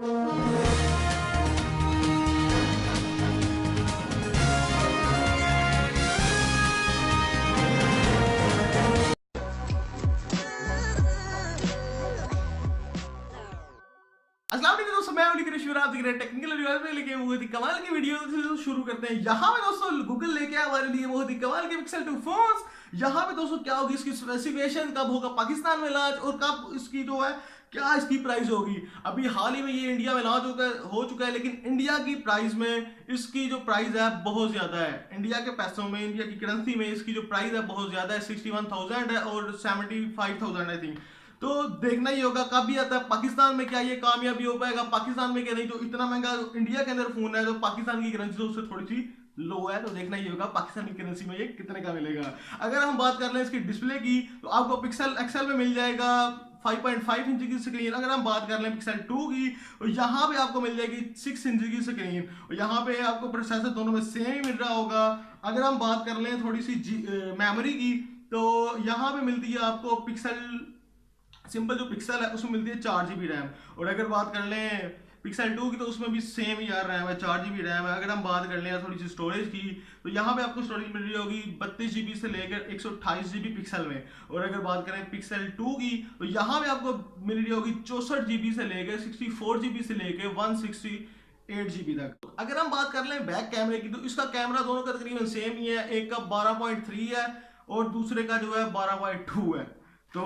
अस्सलाम वालेकुम दोस्तों, मैं ओली कृष्ण आप देख रहे हैं टेक्निकल रिव्यू में लेके बहुत ही कमाल की वीडियो से शुरू करते हैं। यहाँ पे दोस्तों गूगल लेके आया हमारे लिए बहुत ही कमाल के पिक्सल 2 फोन्स। यहाँ पे दोस्तों क्या होगी, इसकी स्पेसिफिकेशन, कब होगा पाकिस्तान में लॉन्च और कब इसकी जो है क्या इसकी प्राइस होगी। अभी हाल ही में ये इंडिया में लॉन्च हो चुका है, लेकिन इंडिया की प्राइस में इसकी जो प्राइस है बहुत ज्यादा है। इंडिया के पैसों में, इंडिया की करेंसी में इसकी जो प्राइस है बहुत ज्यादा है, 61,000 है और 75,000 आई थिंक। तो देखना ही होगा कब भी आता है पाकिस्तान में, क्या ये कामयाबी हो पाएगा पाकिस्तान में, क्या नहीं। तो इतना महंगा इंडिया के अंदर फोन है तो पाकिस्तान की करेंसी तो उससे थोड़ी सी लो है, तो देखना ही होगा पाकिस्तान की करेंसी में ये कितने का मिलेगा। अगर हम बात कर लें इसकी डिस्प्ले की, तो आपको पिक्सल एक्सएल में मिल जाएगा 5.5 इंच की स्क्रीन। अगर हम बात कर लें पिक्सल 2 की, तो यहाँ पे आपको मिल जाएगी 6 इंच की स्क्रीन और यहाँ पे आपको प्रोसेसर दोनों में सेम ही मिल रहा होगा। अगर हम बात कर लें थोड़ी सी मेमोरी की, तो यहाँ पे मिलती है आपको पिक्सल सिंपल जो पिक्सल है उसमें मिलती है 4 GB रैम। और अगर बात कर लें पिक्सल 2 की, तो उसमें भी सेम ही यार रैम है, 4 GB रैम है। अगर हम बात कर लें थोड़ी सी स्टोरेज की, तो यहाँ पे आपको स्टोरेज मिल रही होगी 32 GB से लेकर 128 GB पिक्सल में। और अगर बात करें पिक्सल 2 की, तो यहाँ पे आपको मिल रही होगी 64 GB से लेकर 64 GB से लेकर 168 GB तक। अगर हम बात कर लें बैक कैमरे की, तो इसका कैमरा दोनों का तकरीबन सेम ही है, एक का 12.3 है और दूसरे का जो है 12.2 है। तो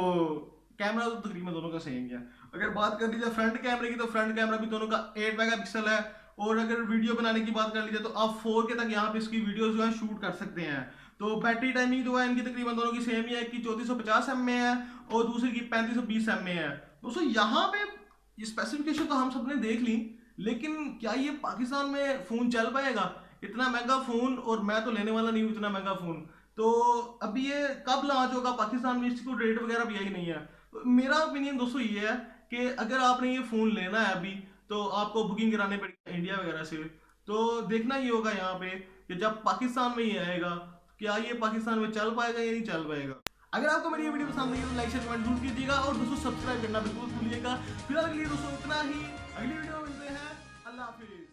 कैमरा तो तकरीबन दोनों का सेम ही है। अगर बात कर लीजिए फ्रंट कैमरे की, तो फ्रंट कैमरा भी दोनों का 8 मेगापिक्सल है। और अगर वीडियो बनाने की बात कर लीजिए, तो आप 4K तक यहाँ पे इसकी वीडियो जो है शूट कर सकते हैं। तो बैटरी टाइमिंग जो है इनकी तकरीबन दोनों की सेम ही है, कि 3450 mAh है और दूसरी की 3520 mAh है। दोस्तों यहाँ पे ये स्पेसिफिकेशन तो हम सबने देख ली, लेकिन क्या ये पाकिस्तान में फोन चल पाएगा? इतना महंगा फोन, और मैं तो लेने वाला नहीं हूँ इतना महंगा फोन। तो अभी ये कब लॉन्च होगा पाकिस्तान में, इसको डेट वगैरह भी आई नहीं है। तो मेरा ओपिनियन दोस्तों ये है कि अगर आपने ये फोन लेना है अभी, तो आपको बुकिंग करानी पड़ेगी इंडिया वगैरह से। तो देखना ही होगा यहाँ पे कि जब पाकिस्तान में ये आएगा, क्या ये पाकिस्तान में चल पाएगा या नहीं चल पाएगा। अगर आपको मेरी ये वीडियो पसंद आई तो लाइक शेयर कमेंट जरूर कीजिएगा और दोस्तों सब्सक्राइब करना बिल्कुल भूलिएगा। फिलहाल के लिए दोस्तों इतना ही, अगली वीडियो में मिलते हैं। अल्लाह हाफिज।